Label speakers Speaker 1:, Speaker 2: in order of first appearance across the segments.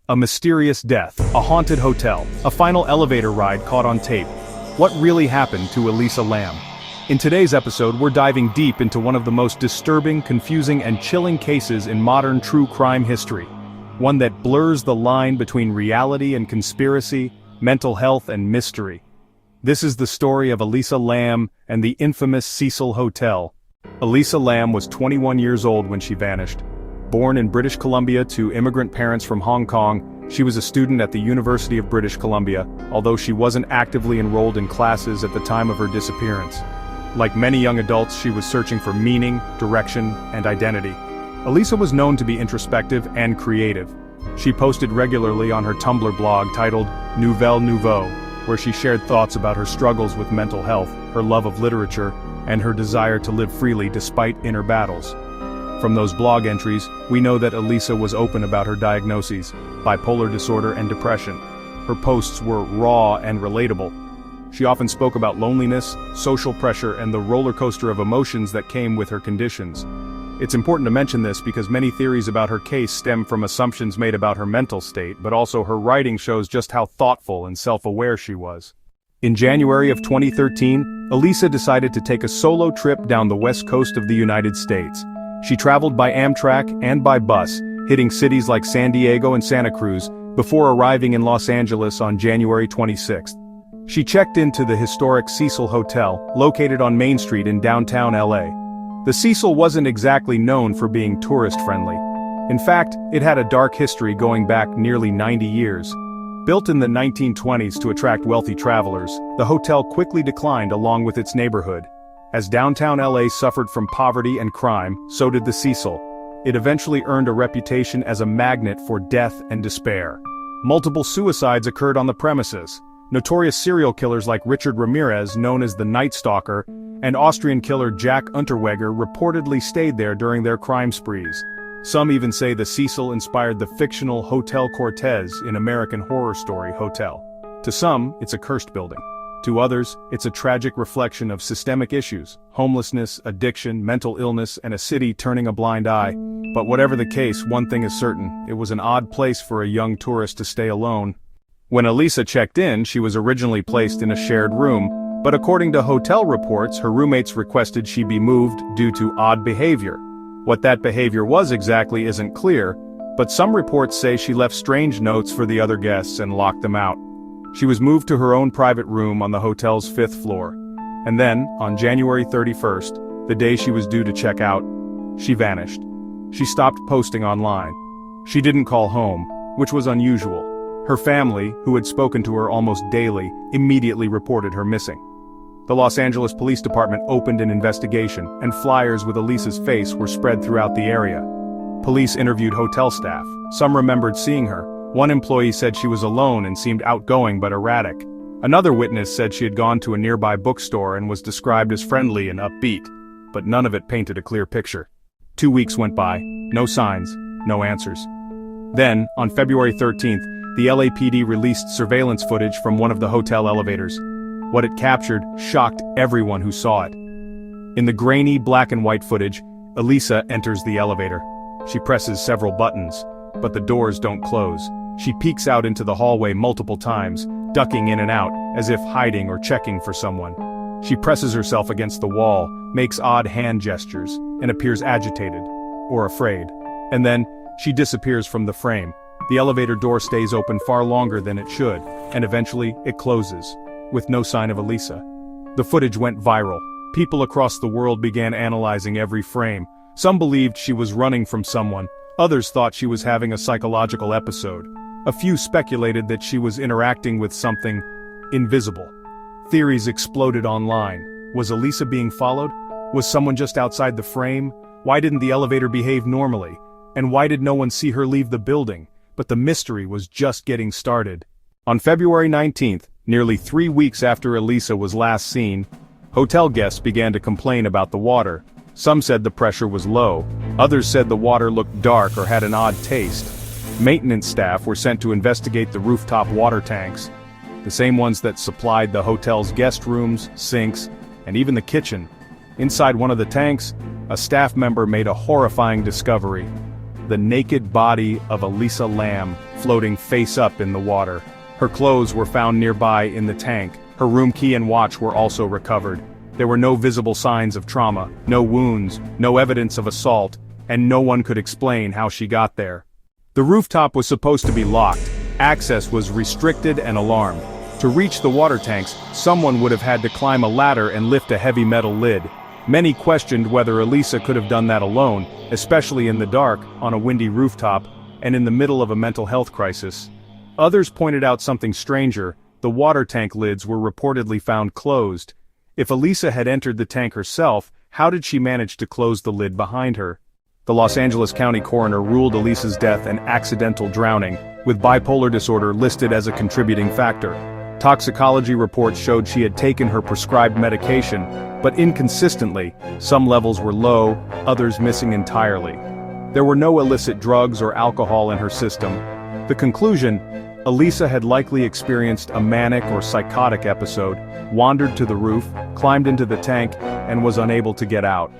Speaker 1: A mysterious death, a haunted hotel, a final elevator ride caught on tape. What really happened to Elisa Lam? In today's episode, we're diving deep into one of the most disturbing, confusing, and chilling cases in modern true crime history. One that blurs the line between reality and conspiracy, mental health and mystery. This is the story of Elisa Lam and the infamous Cecil Hotel. Elisa Lam was 21 years old when she vanished. Born in British Columbia to immigrant parents from Hong Kong, she was a student at the University of British Columbia, although she wasn't actively enrolled in classes at the time of her disappearance. Like many young adults, she was searching for meaning, direction, and identity. Elisa was known to be introspective and creative. She posted regularly on her Tumblr blog titled Nouvelle Nouveau, where she shared thoughts about her struggles with mental health, her love of literature, and her desire to live freely despite inner battles. From those blog entries, we know that Elisa was open about her diagnoses, bipolar disorder and depression. Her posts were raw and relatable. She often spoke about loneliness, social pressure, and the roller coaster of emotions that came with her conditions. It's important to mention this because many theories about her case stem from assumptions made about her mental state, but also her writing shows just how thoughtful and self-aware she was. In January of 2013, Elisa decided to take a solo trip down the west coast of the United States. She traveled by Amtrak and by bus, hitting cities like San Diego and Santa Cruz, before arriving in Los Angeles on January 26. She checked into the historic Cecil Hotel, located on Main Street in downtown LA. The Cecil wasn't exactly known for being tourist-friendly. In fact, it had a dark history going back nearly 90 years. Built in the 1920s to attract wealthy travelers, the hotel quickly declined along with its neighborhood. As downtown LA suffered from poverty and crime, so did the Cecil. It eventually earned a reputation as a magnet for death and despair. Multiple suicides occurred on the premises. Notorious serial killers like Richard Ramirez, known as the Night Stalker, and Austrian killer Jack Unterweger reportedly stayed there during their crime sprees. Some even say the Cecil inspired the fictional Hotel Cortez in American horror story Hotel. To some, it's a cursed building. To others, it's a tragic reflection of systemic issues, homelessness, addiction, mental illness, and a city turning a blind eye. But whatever the case, one thing is certain, it was an odd place for a young tourist to stay alone. When Elisa checked in, she was originally placed in a shared room, but according to hotel reports, her roommates requested she be moved due to odd behavior. What that behavior was exactly isn't clear, but some reports say she left strange notes for the other guests and locked them out. She was moved to her own private room on the hotel's 5th floor. And then, on January 31st, the day she was due to check out, she vanished. She stopped posting online. She didn't call home, which was unusual. Her family, who had spoken to her almost daily, immediately reported her missing. The Los Angeles Police Department opened an investigation, and flyers with Elisa's face were spread throughout the area. Police interviewed hotel staff. Some remembered seeing her. One employee said she was alone and seemed outgoing but erratic. Another witness said she had gone to a nearby bookstore and was described as friendly and upbeat, but none of it painted a clear picture. 2 weeks went by, no signs, no answers. Then, on February 13th, the LAPD released surveillance footage from one of the hotel elevators. What it captured shocked everyone who saw it. In the grainy black and white footage, Elisa enters the elevator. She presses several buttons, but the doors don't close. She peeks out into the hallway multiple times, ducking in and out, as if hiding or checking for someone. She presses herself against the wall, makes odd hand gestures, and appears agitated, or afraid. And then, she disappears from the frame. The elevator door stays open far longer than it should, and eventually, it closes, with no sign of Elisa. The footage went viral. People across the world began analyzing every frame. Some believed she was running from someone. Others thought she was having a psychological episode. A few speculated that she was interacting with something invisible. Theories exploded online. Was Elisa being followed? Was someone just outside the frame? Why didn't the elevator behave normally? And why did no one see her leave the building? But the mystery was just getting started. On February 19th, nearly 3 weeks after Elisa was last seen, hotel guests began to complain about the water. Some said the pressure was low. Others said the water looked dark or had an odd taste. Maintenance staff were sent to investigate the rooftop water tanks, the same ones that supplied the hotel's guest rooms, sinks, and even the kitchen. Inside one of the tanks, a staff member made a horrifying discovery: the naked body of Elisa Lam, floating face up in the water. Her clothes were found nearby in the tank. Her room key and watch were also recovered. There were no visible signs of trauma, no wounds, no evidence of assault, and no one could explain how she got there. The rooftop was supposed to be locked. Access was restricted and alarmed. To reach the water tanks, someone would have had to climb a ladder and lift a heavy metal lid. Many questioned whether Elisa could have done that alone, especially in the dark, on a windy rooftop, and in the middle of a mental health crisis. Others pointed out something stranger: the water tank lids were reportedly found closed. If Elisa had entered the tank herself, how did she manage to close the lid behind her? The Los Angeles County coroner ruled Elisa's death an accidental drowning, with bipolar disorder listed as a contributing factor. Toxicology reports showed she had taken her prescribed medication, but inconsistently. Some levels were low, others missing entirely. There were no illicit drugs or alcohol in her system. The conclusion: Elisa had likely experienced a manic or psychotic episode, wandered to the roof, climbed into the tank, and was unable to get out.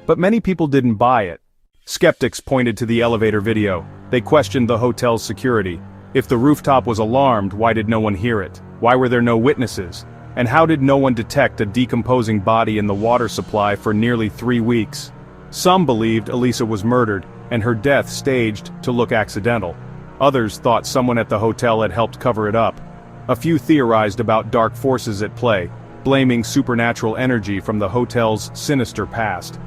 Speaker 1: But many people didn't buy it. Skeptics pointed to the elevator video. They questioned the hotel's security. If the rooftop was alarmed, why did no one hear it? Why were there no witnesses? And how did no one detect a decomposing body in the water supply for nearly 3 weeks? Some believed Elisa was murdered, and her death staged to look accidental. Others thought someone at the hotel had helped cover it up. A few theorized about dark forces at play, blaming supernatural energy from the hotel's sinister past.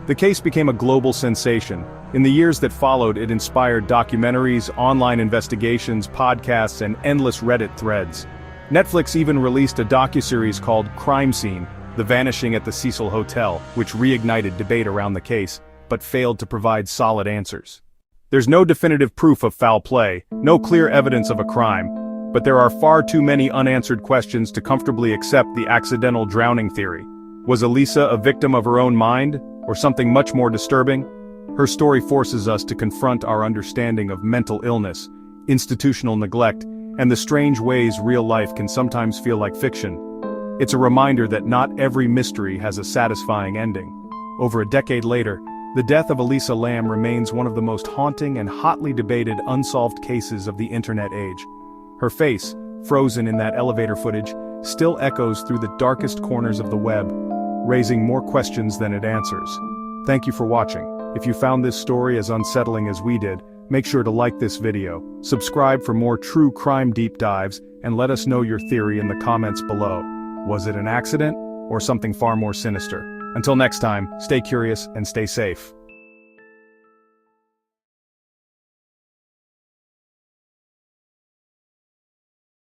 Speaker 1: The case became a global sensation. In the years that followed, it inspired documentaries, online investigations, podcasts, and endless Reddit threads. Netflix even released a docuseries called Crime Scene: The Vanishing at the Cecil Hotel, which reignited debate around the case, but failed to provide solid answers. There's no definitive proof of foul play, no clear evidence of a crime, but there are far too many unanswered questions to comfortably accept the accidental drowning theory. Was Elisa a victim of her own mind, or something much more disturbing? Her story forces us to confront our understanding of mental illness, institutional neglect, and the strange ways real life can sometimes feel like fiction. It's a reminder that not every mystery has a satisfying ending. Over a decade later, the death of Elisa Lam remains one of the most haunting and hotly debated unsolved cases of the internet age. Her face, frozen in that elevator footage, still echoes through the darkest corners of the web, raising more questions than it answers. Thank you for watching. If you found this story as unsettling as we did, make sure to like this video, subscribe for more true crime deep dives, and let us know your theory in the comments below. Was it an accident, or something far more sinister? Until next time, stay curious and stay safe.